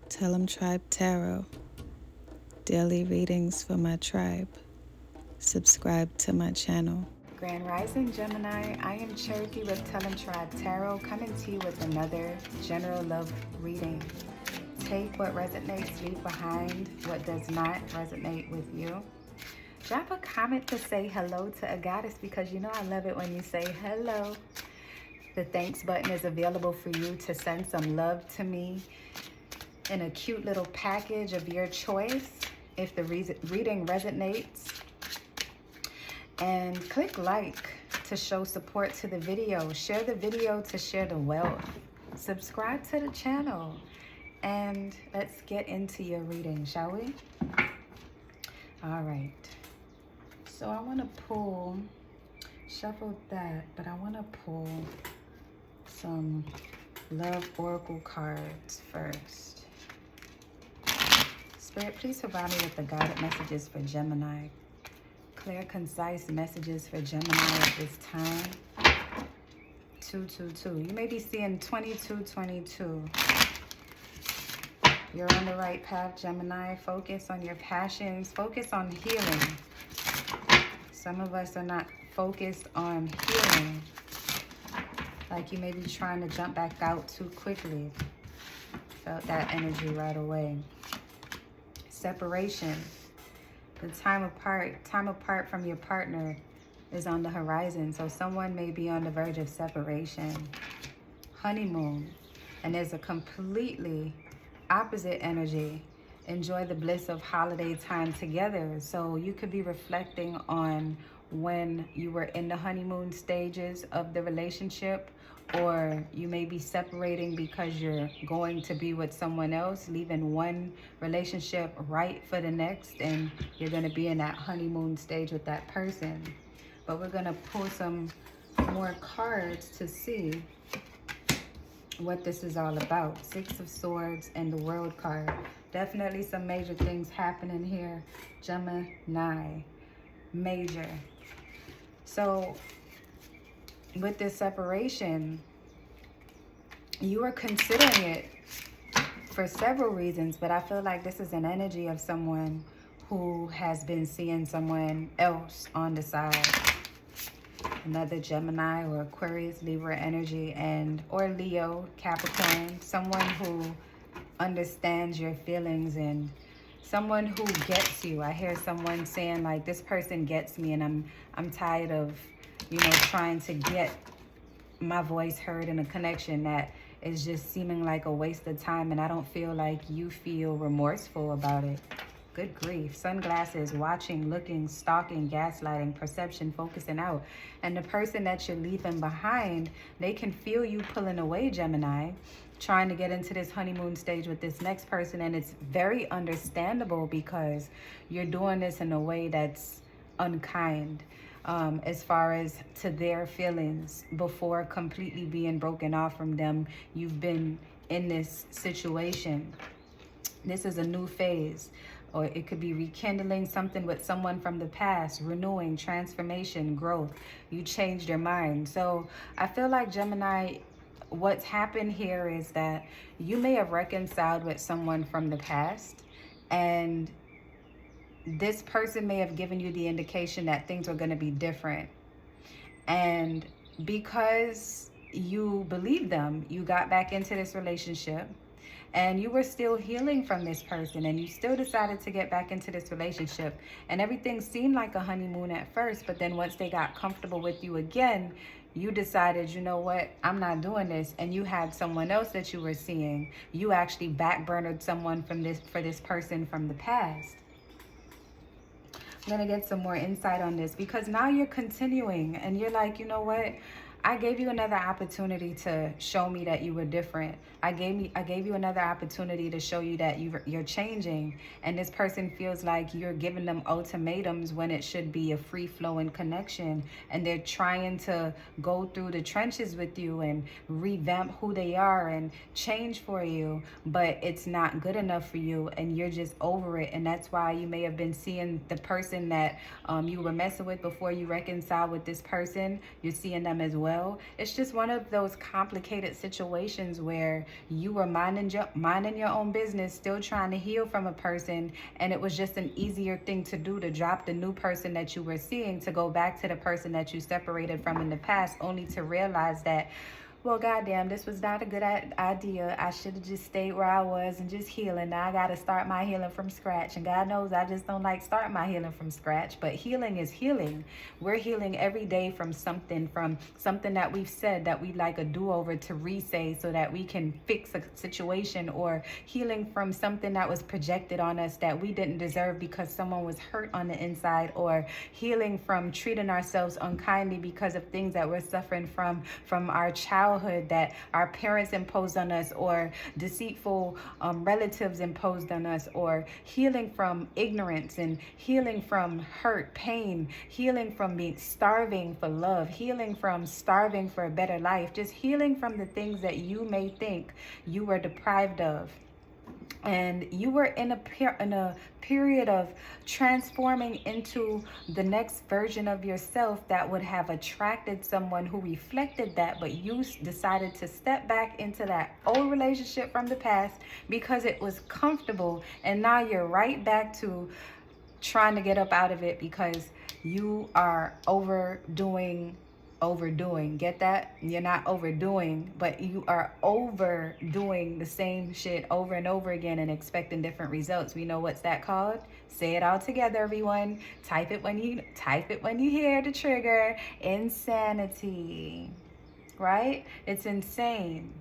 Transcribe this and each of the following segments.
Tell 'em Tribe Tarot. Daily readings for my tribe. Subscribe to my channel. Grand Rising Gemini, I am Cherokee with Tell 'em Tribe Tarot, coming to you with another general love reading. Take what resonates, leave behind what does not resonate with you. Drop a comment to say hello to a goddess, because you know I love it when you say hello. The thanks button is available for you to send some love to me in a cute little package of your choice if the reading resonates. And click like to show support to the video. Share the video to share the wealth. Subscribe to the channel. And let's get into your reading, shall we? All right. So I want to pull, shuffle that, but I want to pull some love oracle cards first. Spirit, please provide me with the guided messages for Gemini. Clear, concise messages for Gemini at this time. 222. You may be seeing 2222. You're on the right path, Gemini. Focus on your passions. Focus on healing. Some of us are not focused on healing. Like you may be trying to jump back out too quickly. Felt that energy right away. Separation. The time apart from your partner is on the horizon. So someone may be on the verge of separation. Honeymoon. And there's a completely opposite energy. Enjoy the bliss of holiday time together. So you could be reflecting on when you were in the honeymoon stages of the relationship, or you may be separating because you're going to be with someone else, leaving one relationship right for the next, and you're going to be in that honeymoon stage with that person. But we're going to pull some more cards to see what this is all about. Six of Swords and the World card. Definitely some major things happening here, Gemini. Major. So with this separation, you are considering it for several reasons, but I feel like this is an energy of someone who has been seeing someone else on the side. Another Gemini or Aquarius, Libra energy, or Leo, Capricorn, someone who understands your feelings and someone who gets you. I hear someone saying like, this person gets me, and I'm tired of, trying to get my voice heard in a connection that is just seeming like a waste of time, and I don't feel like you feel remorseful about it. Good grief. Sunglasses, watching, looking, stalking, gaslighting, perception, focusing out. And the person that you're leaving behind, they can feel you pulling away, Gemini, trying to get into this honeymoon stage with this next person. And it's very understandable because you're doing this in a way that's unkind, as far as to their feelings. Before completely being broken off from them, you've been in this situation. This is a new phase. Or it could be rekindling something with someone from the past, renewing, transformation, growth. You changed your mind. So I feel like, Gemini, what's happened here is that you may have reconciled with someone from the past, and this person may have given you the indication that things were going to be different. And because you believed them, you got back into this relationship. And you were still healing from this person, and you still decided to get back into this relationship. And everything seemed like a honeymoon at first, but then once they got comfortable with you again, you decided, you know what, I'm not doing this. And you had someone else that you were seeing. You actually backburnered someone for this person from the past. I'm going to get some more insight on this, because now you're continuing and you're like, you know what? I gave you another opportunity to show me that you were different. I gave you another opportunity to show you that you're changing. And this person feels like you're giving them ultimatums when it should be a free-flowing connection. And they're trying to go through the trenches with you and revamp who they are and change for you. But it's not good enough for you, and you're just over it. And that's why you may have been seeing the person that you were messing with before you reconcile with this person. You're seeing them as well. It's just one of those complicated situations where you were minding your own business, still trying to heal from a person, and it was just an easier thing to do to drop the new person that you were seeing to go back to the person that you separated from in the past, only to realize that, well, goddamn, this was not a good idea. I should have just stayed where I was and just healing. Now I got to start my healing from scratch. And God knows I just don't like starting my healing from scratch. But healing is healing. We're healing every day from something that we've said that we'd like a do-over to re-say so that we can fix a situation, or healing from something that was projected on us that we didn't deserve because someone was hurt on the inside, or healing from treating ourselves unkindly because of things that we're suffering from our childhood that our parents imposed on us, or deceitful relatives imposed on us, or healing from ignorance, and healing from hurt, pain, healing from being starving for love, healing from starving for a better life, just healing from the things that you may think you were deprived of. And you were in a period of transforming into the next version of yourself that would have attracted someone who reflected that, but you decided to step back into that old relationship from the past because it was comfortable, and now you're right back to trying to get up out of it because you are overdoing. Get that? You're not overdoing, but you are overdoing the same shit over and over again and expecting different results. We know what's that called? Say it all together, everyone. Type it when you hear the trigger. Insanity. Right? It's insane.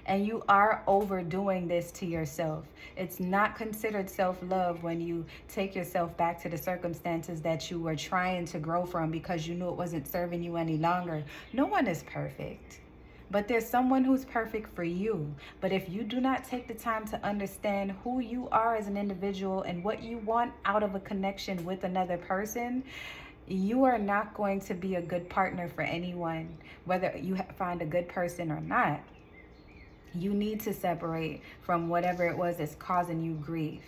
And you are overdoing this to yourself. It's not considered self-love when you take yourself back to the circumstances that you were trying to grow from because you knew it wasn't serving you any longer. No one is perfect, but there's someone who's perfect for you. But if you do not take the time to understand who you are as an individual and what you want out of a connection with another person, you are not going to be a good partner for anyone, whether you find a good person or not. You need to separate from whatever it was that's causing you grief.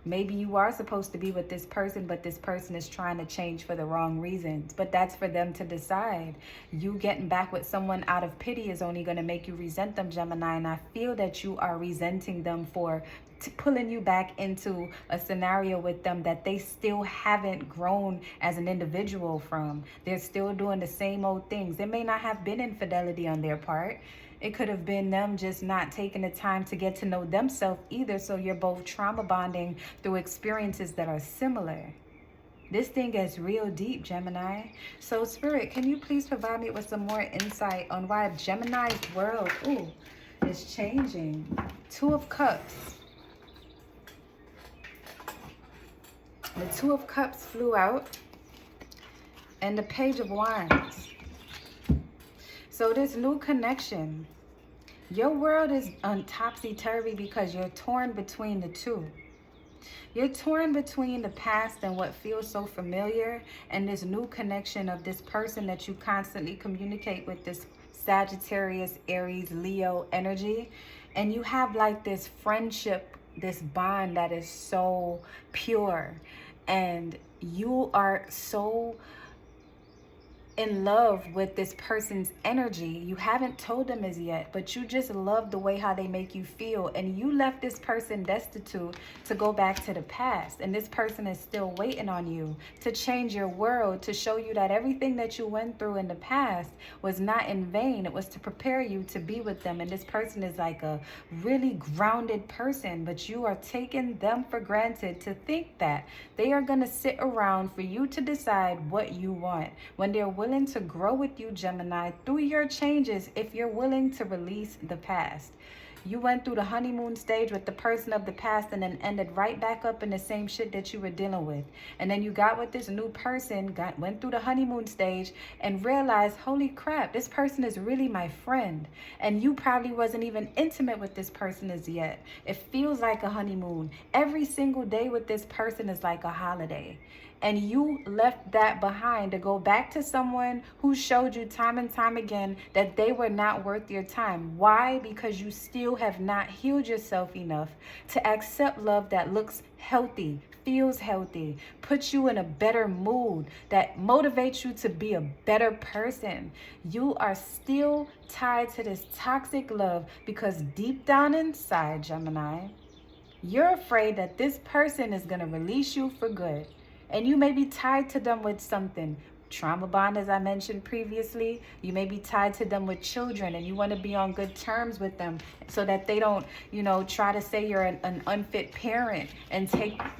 Maybe you are supposed to be with this person, but this person is trying to change for the wrong reasons. But that's for them to decide. You getting back with someone out of pity is only going to make you resent them, Gemini. And I feel that you are resenting them for pulling you back into a scenario with them that they still haven't grown as an individual from. They're still doing the same old things. There may not have been infidelity on their part. It could have been them just not taking the time to get to know themselves either. So you're both trauma bonding through experiences that are similar. This thing gets real deep, Gemini. So Spirit, can you please provide me with some more insight on why Gemini's world is changing? Two of Cups. The Two of Cups flew out. And the Page of Wands. So this new connection, your world is on topsy-turvy because you're torn between the two. You're torn between the past and what feels so familiar and this new connection of this person that you constantly communicate with, this Sagittarius, Aries, Leo energy. And you have like this friendship, this bond that is so pure. And you are so in love with this person's energy. You haven't told them as yet, but you just love the way how they make you feel. And you left this person destitute to go back to the past. And this person is still waiting on you to change your world, to show you that everything that you went through in the past was not in vain. It was to prepare you to be with them. And this person is like a really grounded person, but you are taking them for granted to think that they are going to sit around for you to decide what you want when they're willing to grow with you, Gemini, through your changes. If you're willing to release the past, you went through the honeymoon stage with the person of the past and then ended right back up in the same shit that you were dealing with. And then you got with this new person, went through the honeymoon stage and realized, holy crap, this person is really my friend. And you probably wasn't even intimate with this person as yet. It feels like a honeymoon. Every single day with this person is like a holiday. and you left that behind to go back to someone who showed you time and time again that they were not worth your time. Why? Because you still have not healed yourself enough to accept love that looks healthy, feels healthy, puts you in a better mood, that motivates you to be a better person. You are still tied to this toxic love because deep down inside, Gemini, you're afraid that this person is going to release you for good. And you may be tied to them with something. Trauma bond, as I mentioned previously. You may be tied to them with children and you want to be on good terms with them so that they don't, try to say you're an unfit parent and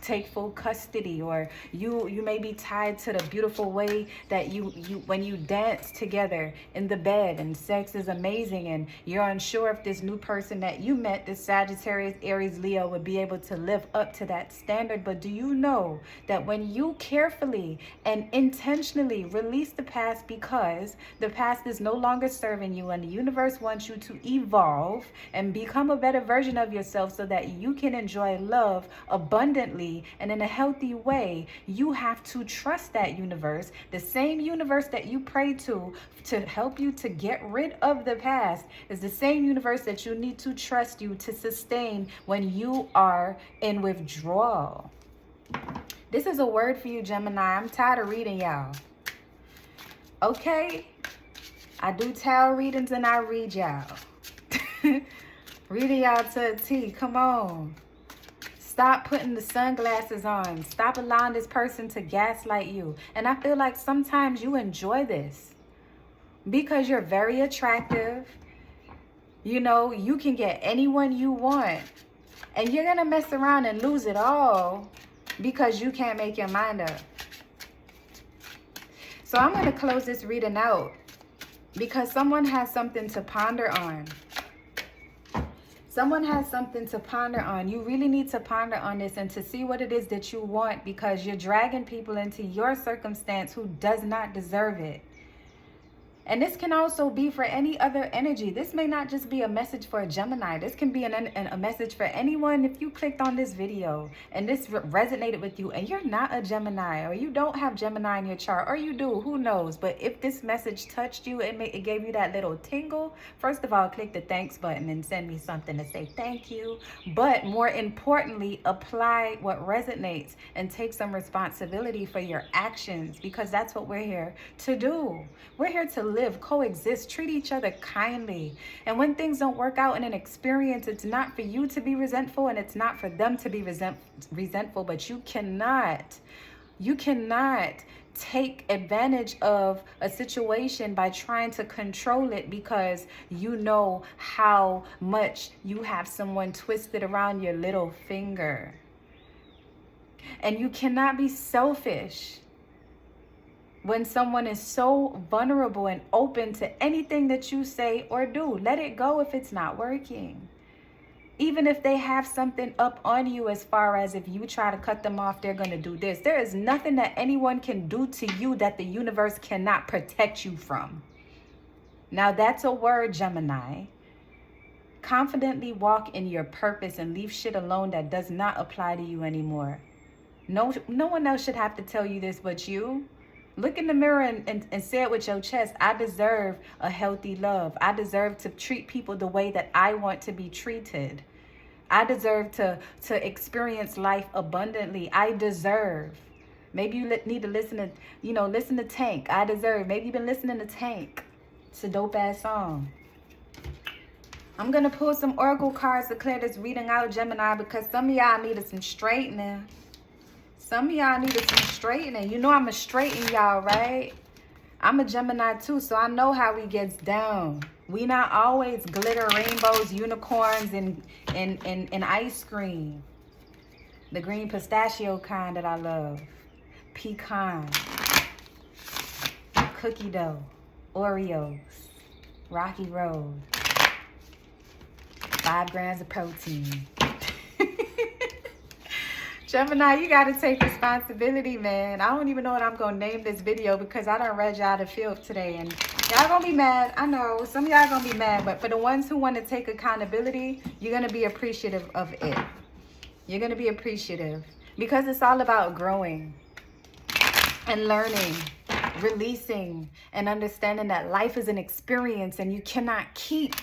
take full custody. Or you may be tied to the beautiful way that you when you dance together in the bed and sex is amazing, and you're unsure if this new person that you met, this Sagittarius, Aries, Leo, would be able to live up to that standard. But do you know that when you carefully and intentionally release the past, because the past is no longer serving you and the universe wants you to evolve and become a better version of yourself so that you can enjoy love abundantly and in a healthy way, you have to trust that universe. The same universe that you pray to help you to get rid of the past is the same universe that you need to trust you to sustain when you are in withdrawal. This is a word for you, Gemini. I'm tired of reading y'all. Okay? I do tarot readings and I read y'all. Reading y'all to a T. Come on. Stop putting the sunglasses on. Stop allowing this person to gaslight you. And I feel like sometimes you enjoy this because you're very attractive. You can get anyone you want. And you're going to mess around and lose it all because you can't make your mind up. So I'm going to close this reading out because someone has something to ponder on. Someone has something to ponder on. You really need to ponder on this and to see what it is that you want, because you're dragging people into your circumstance who does not deserve it. And this can also be for any other energy. This may not just be a message for a Gemini. This can be a message for anyone. If you clicked on this video and this resonated with you and you're not a Gemini, or you don't have Gemini in your chart, or you do, who knows? But if this message touched you, it gave you that little tingle, first of all, click the thanks button and send me something to say thank you. But more importantly, apply what resonates and take some responsibility for your actions, because that's what we're here to do. We're here to live, coexist, treat each other kindly. And when things don't work out in an experience, it's not for you to be resentful and it's not for them to be resentful, but you cannot take advantage of a situation by trying to control it because you know how much you have someone twisted around your little finger. And you cannot be selfish when someone is so vulnerable and open to anything that you say or do. Let it go if it's not working. Even if they have something up on you, as far as if you try to cut them off, they're going to do this. There is nothing that anyone can do to you that the universe cannot protect you from. Now that's a word, Gemini. Confidently walk in your purpose and leave shit alone that does not apply to you anymore. No one else should have to tell you this but you. Look in the mirror and say it with your chest. I deserve a healthy love. I deserve to treat people the way that I want to be treated. I deserve to experience life abundantly. I deserve. Maybe you need to listen to Tank. I deserve. Maybe you've been listening to Tank. It's a dope ass song. I'm going to pull some oracle cards to clear this reading out, Gemini, because some of y'all needed some straightening. Some of y'all needed some straightening. You know I'm a straighten y'all, right? I'm a Gemini too, so I know how we gets down. We not always glitter, rainbows, unicorns, and ice cream. The green pistachio kind that I love. Pecan. Cookie dough. Oreos. Rocky Road. 5 grams of protein. Gemini, you got to take responsibility, man. I don't even know what I'm going to name this video because I done read y'all the filth today. And y'all going to be mad. I know. Some of y'all going to be mad. But for the ones who want to take accountability, you're going to be appreciative of it. You're going to be appreciative because it's all about growing. and learning, releasing, and understanding that life is an experience, and you cannot keep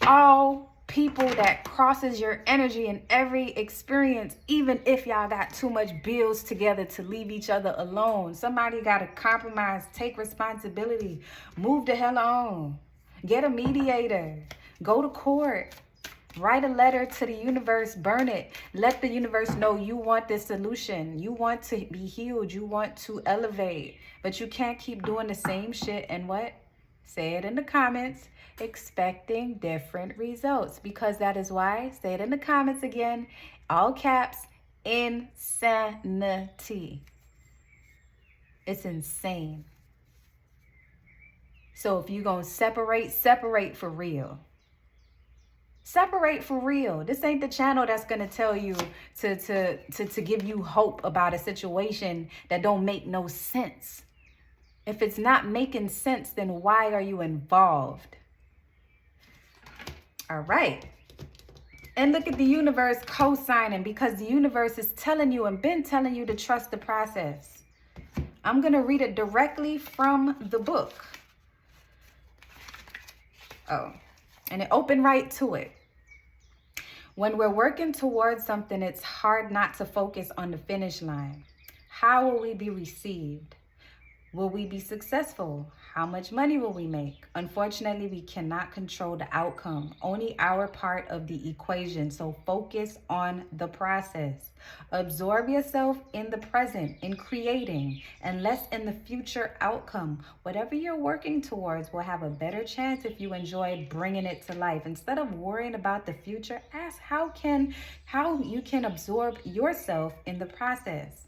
all people that crosses your energy in every experience, even if y'all got too much bills together to leave each other alone. Somebody got to compromise, take responsibility, move the hell on, get a mediator, go to court, write a letter to the universe, burn it. Let the universe know you want this solution. You want to be healed. You want to elevate. But you can't keep doing the same shit and what? Say it in the comments. Expecting different results. Because that is why, say it in the comments again, all caps, insanity. It's insane. So if you're going to separate for real. Separate for real. This ain't the channel that's going to tell you to give you hope about a situation that don't make no sense. If it's not making sense, then why are you involved? All right. And look at the universe co-signing, because the universe is telling you and been telling you to trust the process. I'm going to read it directly from the book. Oh, and it opened right to it. When we're working towards something, it's hard not to focus on the finish line. How will we be received? Will we be successful? How much money will we make? Unfortunately, we cannot control the outcome, only our part of the equation. So focus on the process. Absorb yourself in the present, in creating, and less in the future outcome. Whatever you're working towards will have a better chance if you enjoy bringing it to life. Instead of worrying about the future, ask how you can absorb yourself in the process.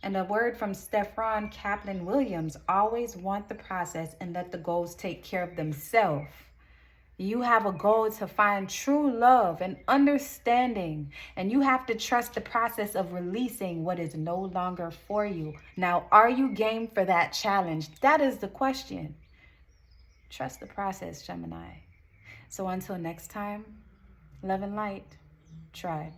And a word from Stefan Kaplan Williams, always want the process and let the goals take care of themselves. You have a goal to find true love and understanding, and you have to trust the process of releasing what is no longer for you. Now, are you game for that challenge? That is the question. Trust the process, Gemini. So until next time, love and light, tribe.